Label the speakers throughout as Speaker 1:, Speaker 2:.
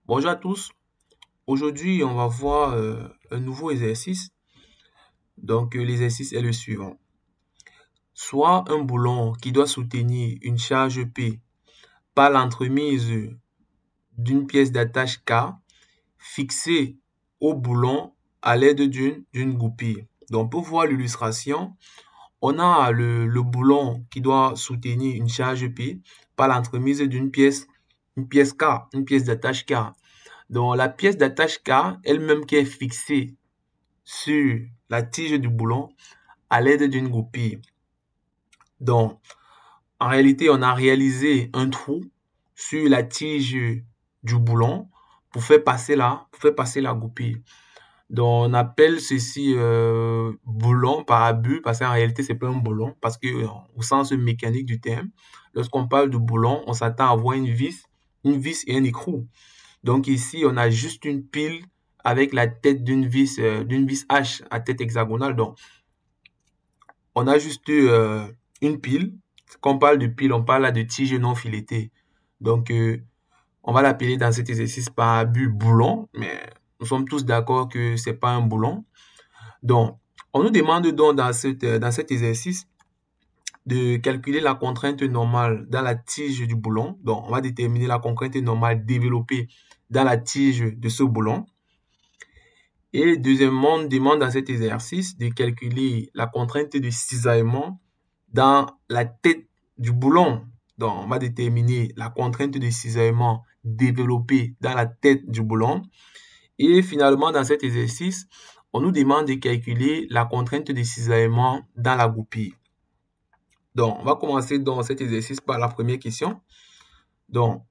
Speaker 1: Bonjour à tous. Aujourd'hui, on va voir un nouveau exercice. L'exercice est le suivant. Soit un boulon qui doit soutenir une charge P par l'entremise d'une pièce d'attache K fixée au boulon à l'aide d'une goupille. Donc, pour voir l'illustration, on a le boulon qui doit soutenir une charge P par l'entremise une pièce K, une pièce d'attache K. Donc, la pièce d'attache K, elle-même qui est fixée sur la tige du boulon à l'aide d'une goupille. Donc, en réalité, on a réalisé un trou sur la tige du boulon pour faire passer la goupille. Donc, on appelle ceci boulon par abus parce qu'en réalité, c'est pas un boulon parce que au sens mécanique du terme, lorsqu'on parle de boulon, on s'attend à voir une vis et un écrou. Donc ici, on a juste une pile avec la tête d'une vis H à tête hexagonale. Donc, on a juste une pile. Quand on parle de pile, on parle là de tige non filetée. Donc, on va l'appeler dans cet exercice par abus boulon, mais nous sommes tous d'accord que c'est pas un boulon. Donc, on nous demande donc dans cet exercice de calculer la contrainte normale dans la tige du boulon. Donc, on va déterminer la contrainte normale développée dans la tige de ce boulon. Et deuxièmement, on demande dans cet exercice de calculer la contrainte de cisaillement dans la tête du boulon. Donc, on va déterminer la contrainte de cisaillement développée dans la tête du boulon. Et finalement, dans cet exercice, on nous demande de calculer la contrainte de cisaillement dans la goupille. Donc, on va commencer dans cet exercice par la première question. Donc,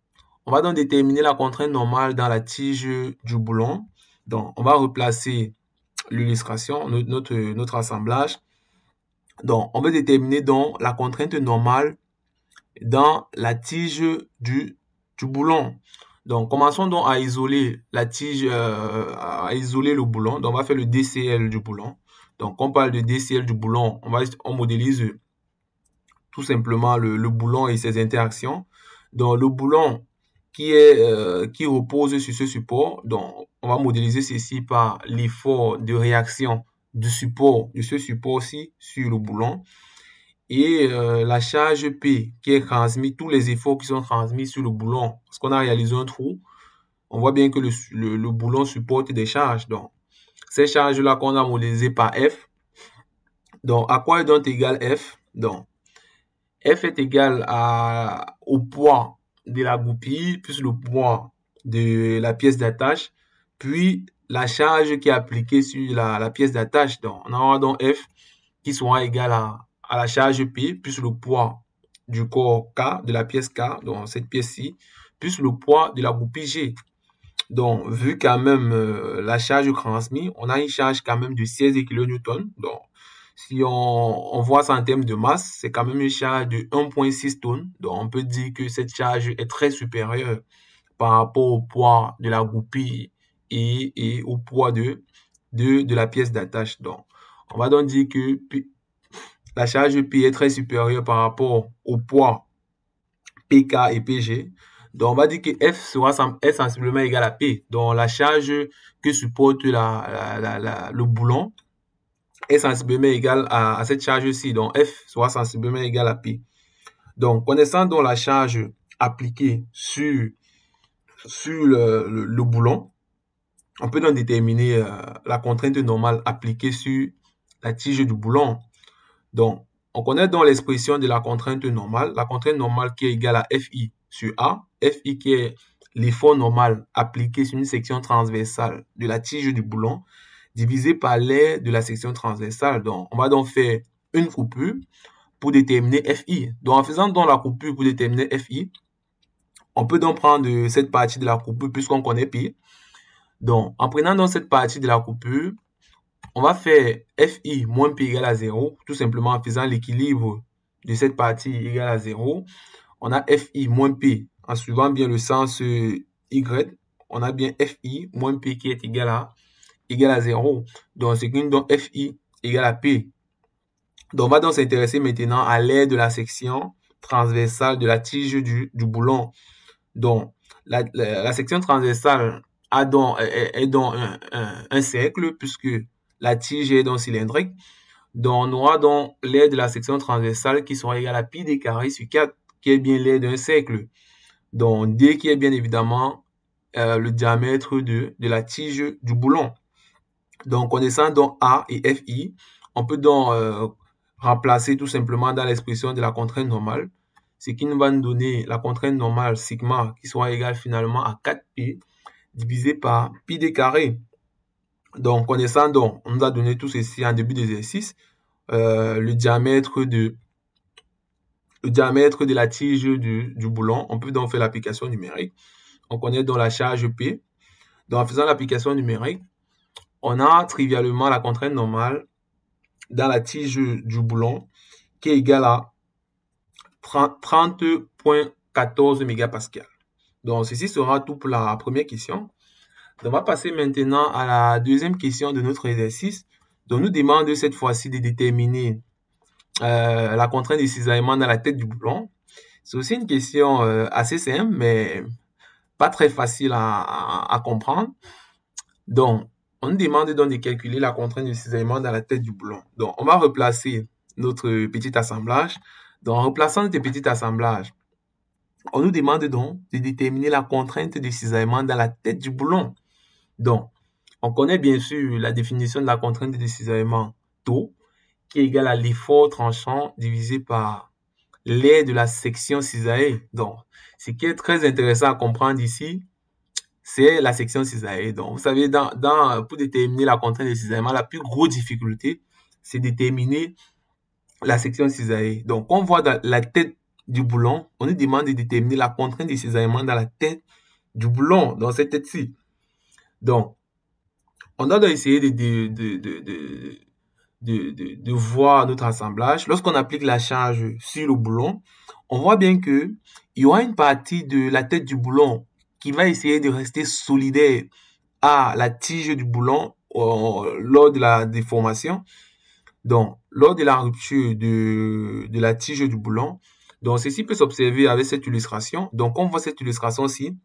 Speaker 1: on va donc déterminer la contrainte normale dans la tige du boulon. Donc, on va replacer l'illustration, notre assemblage. Donc, on va déterminer donc la contrainte normale dans la tige du boulon. Donc, commençons donc à isoler la tige, à isoler le boulon. Donc, on va faire le DCL du boulon. Donc, quand on parle de DCL du boulon, on modélise tout simplement le boulon et ses interactions. Donc, le boulon qui repose sur ce support, donc on va modéliser ceci par l'effort de réaction de ce support-ci sur le boulon et la charge P qui est transmise, tous les efforts qui sont transmis sur le boulon. Parce qu'on a réalisé un trou, on voit bien que le boulon supporte des charges. Donc, ces charges-là qu'on a modélisées par F. Donc, à quoi est donc égal F? Donc, F est égal au poids de la goupille plus le poids de la pièce d'attache, puis la charge qui est appliquée sur la pièce d'attache. Donc, on aura donc F qui sera égal à la charge P plus le poids du corps K, de la pièce K, donc cette pièce-ci, plus le poids de la goupille G. Donc, vu quand même la charge transmise, on a une charge quand même de 16 kN. Donc, si on voit ça en termes de masse, c'est quand même une charge de 1,6 tonnes. Donc, on peut dire que cette charge est très supérieure par rapport au poids de la goupille et au poids de la pièce d'attache. Donc, on va donc dire que la charge P est très supérieure par rapport au poids PK et PG. Donc, on va dire que F est sensiblement égal à P. Donc, la charge que supporte le boulon est sensiblement égale à cette charge-ci. Donc, F sera sensiblement égal à P. Donc, connaissant donc la charge appliquée sur le boulon, on peut donc déterminer la contrainte normale appliquée sur la tige du boulon. Donc, on connaît donc l'expression de la contrainte normale qui est égale à Fi sur A, Fi qui est l'effort normal appliqué sur une section transversale de la tige du boulon, divisé par l'aire de la section transversale. Donc, on va donc faire une coupure pour déterminer Fi. Donc, en faisant donc la coupure pour déterminer Fi, on peut donc prendre cette partie de la coupure puisqu'on connaît Pi. Donc, en prenant donc cette partie de la coupure, on va faire Fi moins P égale à 0, tout simplement en faisant l'équilibre de cette partie égale à 0. On a Fi moins P, en suivant bien le sens Y, on a bien Fi moins P qui est égal à 0. Donc, c'est qu'une donc Fi égale à P. Donc, on va donc s'intéresser maintenant à l'aire de la section transversale de la tige du boulon. Donc, La section transversale est donc un cercle, puisque la tige est donc cylindrique. Donc, on aura donc l'aire de la section transversale qui sera égale à pi d carré sur 4, qui est bien l'aire d'un cercle. Donc, D qui est bien évidemment le diamètre de la tige du boulon. Donc, connaissant donc A et FI, on peut donc remplacer tout simplement dans l'expression de la contrainte normale, ce qui nous va nous donner la contrainte normale sigma qui sera égale finalement à 4P divisé par pi d carré. Donc, connaissant donc, on nous a donné tout ceci en début d'exercice, le diamètre de la tige du boulon. On peut donc faire l'application numérique. On connaît donc la charge P. Donc, en faisant l'application numérique, on a trivialement la contrainte normale dans la tige du boulon qui est égale à 30,14 mégapascal. Donc, ceci sera tout pour la première question. On va passer maintenant à la deuxième question de notre exercice. Donc, nous demande cette fois-ci de déterminer la contrainte de cisaillement dans la tête du boulon. C'est aussi une question assez simple, mais pas très facile à comprendre. Donc, on nous demande donc de calculer la contrainte de cisaillement dans la tête du boulon. Donc, on va replacer notre petit assemblage. Donc, en replaçant notre petit assemblage, on nous demande donc de déterminer la contrainte de cisaillement dans la tête du boulon. Donc, on connaît bien sûr la définition de la contrainte de cisaillement taux, qui est égale à l'effort tranchant divisé par l'aire de la section cisaillée. Donc, ce qui est très intéressant à comprendre ici, c'est la section cisaillée. Donc, vous savez, pour déterminer la contrainte de cisaillement, la plus grosse difficulté, c'est déterminer la section cisaillée. Donc, on voit dans la tête du boulon, on nous demande de déterminer la contrainte de cisaillement dans la tête du boulon, dans cette tête-ci. Donc, on doit essayer de voir notre assemblage. Lorsqu'on applique la charge sur le boulon, on voit bien que il y aura une partie de la tête du boulon qui va essayer de rester solidaire à la tige du boulon lors de la déformation. Donc, lors de la rupture de la tige du boulon, donc ceci peut s'observer avec cette illustration. Donc, on voit cette illustration-ci.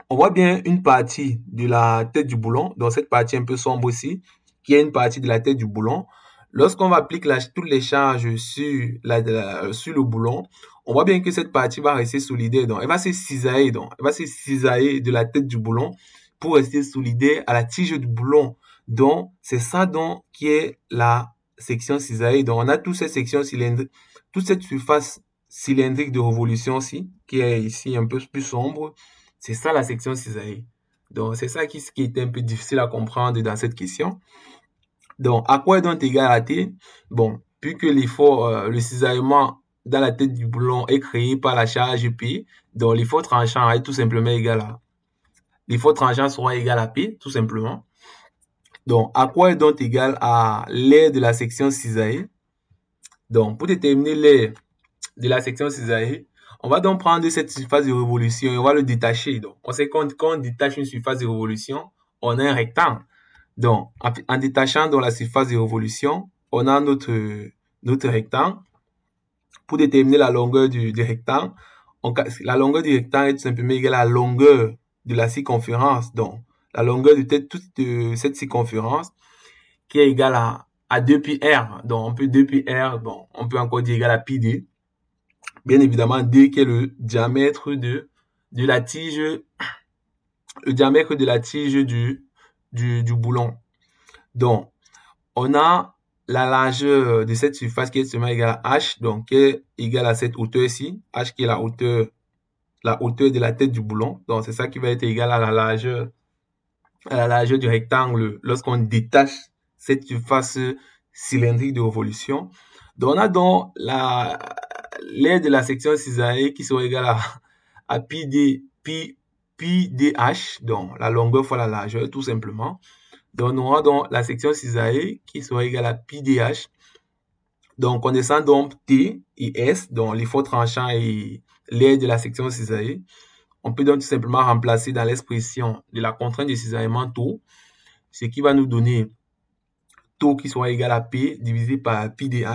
Speaker 1: On voit bien une partie de la tête du boulon, donc cette partie un peu sombre ici, qui est une partie de la tête du boulon. Lorsqu'on va appliquer toutes les charges sur le boulon, on voit bien que cette partie va rester solidaire. Donc, elle va se cisailler. Donc, elle va se cisailler de la tête du boulon pour rester solidaire à la tige du boulon. Donc, c'est ça donc qui est la section cisaillée. Donc, on a toute cette section cylindrique, toute cette surface cylindrique de révolution-ci, qui est ici un peu plus sombre. C'est ça la section cisaillée. Donc, c'est ça qui était un peu difficile à comprendre dans cette question. Donc, à quoi est donc égal à T? Bon, puisque l'effort, le cisaillement dans la tête du boulon est créé par la charge P, donc l'effort tranchant est tout simplement égal à... L'effort tranchant sera égal à P, tout simplement. Donc, à quoi est donc égal à l'aire de la section cisaillée? Donc, pour déterminer l'aire de la section cisaillée, on va donc prendre cette surface de révolution et on va le détacher. Donc, on sait quand on détache une surface de révolution, on a un rectangle. Donc, en détachant dans la surface de révolution, on a notre rectangle. Pour déterminer la longueur du rectangle, la longueur du rectangle est tout simplement égale à la longueur de la circonférence. Donc, la longueur de cette circonférence qui est égale à 2πr. Donc, on peut 2πr, bon, on peut encore dire égal à pi d. Bien évidemment, D qui est le diamètre de la tige, le diamètre de la tige du boulon. Donc, on a la largeur de cette surface qui est seulement égale à H, donc qui est égale à cette hauteur-ci, H qui est la hauteur de la tête du boulon. Donc, c'est ça qui va être égal à la largeur du rectangle lorsqu'on détache cette surface cylindrique de révolution. Donc, on a donc l'aire de la section cisaillée qui sera égale à pi dh, donc la longueur fois la largeur, tout simplement. Donc, on aura donc la section cisaillée qui sera égale à pi dh. Donc, connaissant donc T et S, donc l'effort tranchant et l'aire de la section cisaillée, on peut donc tout simplement remplacer dans l'expression de la contrainte de cisaillement taux, ce qui va nous donner taux qui sera égal à P divisé par pi dh.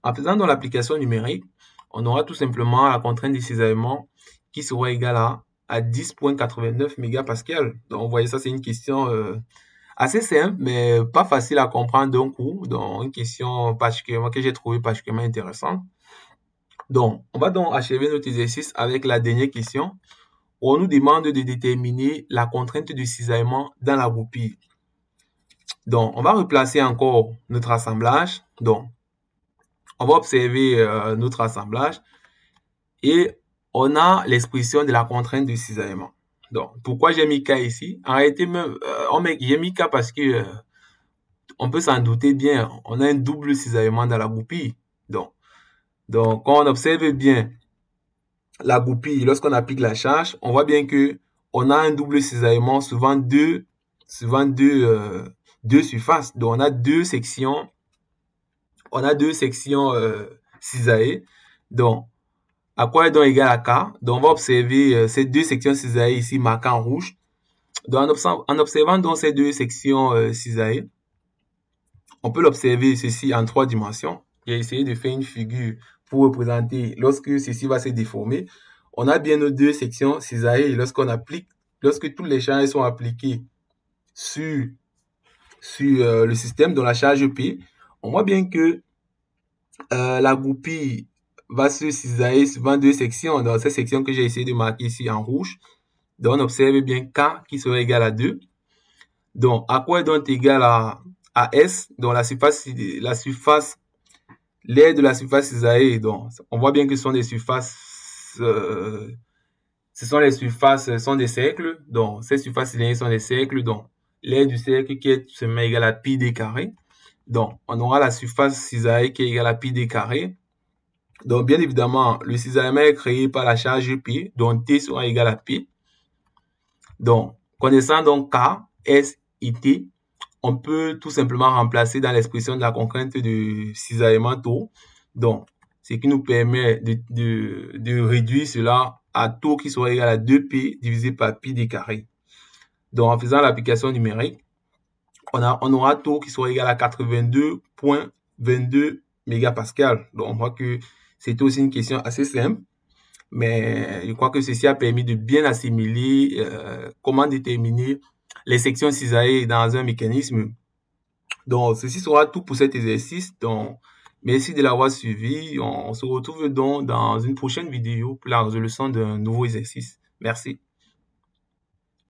Speaker 1: En faisant donc l'application numérique, on aura tout simplement la contrainte de cisaillement qui sera égale à à 10,89 mégapascal. Donc, vous voyez, ça, c'est une question assez simple, mais pas facile à comprendre d'un coup. Donc, une question particulièrement que j'ai trouvée particulièrement intéressante. Donc, on va donc achever notre exercice avec la dernière question, où on nous demande de déterminer la contrainte de cisaillement dans la goupille. Donc, on va replacer encore notre assemblage. Donc, on va observer notre assemblage et on a l'expression de la contrainte de cisaillement. Donc, pourquoi j'ai mis K ici? En réalité, j'ai mis K parce que on peut s'en douter bien, on a un double cisaillement dans la goupille. Donc, quand on observe bien la goupille, lorsqu'on applique la charge, on voit bien que on a un double cisaillement, souvent deux surfaces. Donc, on a deux sections cisaillées. Donc, à quoi est donc égal à K? Donc, on va observer ces deux sections cisaillées ici marquées en rouge. Donc, en observant donc ces deux sections cisaillées, on peut l'observer ceci en 3 dimensions. J'ai essayé de faire une figure pour représenter lorsque ceci va se déformer. On a bien nos deux sections cisaillées et lorsque tous les charges sont appliquées sur le système dans la charge P, on voit bien que la goupille va se cisailler suivant deux sections. Dans ces sections que j'ai essayé de marquer ici en rouge, donc on observe bien K qui serait égal à 2. Donc, à quoi est donc égal à S? Donc, l'aire de la surface cisaillée. Donc, on voit bien que ce sont des surfaces, sont des cercles. Donc, ces surfaces cisaillées sont des cercles. Donc, l'aire du cercle qui est tout simplement égale à pi d carré. Donc, on aura la surface cisaillée qui est égale à pi d carré. Donc, bien évidemment, le cisaillement est créé par la charge P, dont T sera égal à P. Donc, connaissant donc K, S et T, on peut tout simplement remplacer dans l'expression de la contrainte de cisaillement taux. Donc, ce qui nous permet de réduire cela à taux qui sera égal à 2P divisé par pi d carré. Donc, en faisant l'application numérique, on aura taux qui sera égal à 82,22 mégapascal. Donc, on voit que c'est aussi une question assez simple, mais je crois que ceci a permis de bien assimiler comment déterminer les sections cisaillées dans un mécanisme. Donc, ceci sera tout pour cet exercice. Donc, merci de l'avoir suivi. On se retrouve donc dans une prochaine vidéo pour la résolution d'un nouveau exercice. Merci.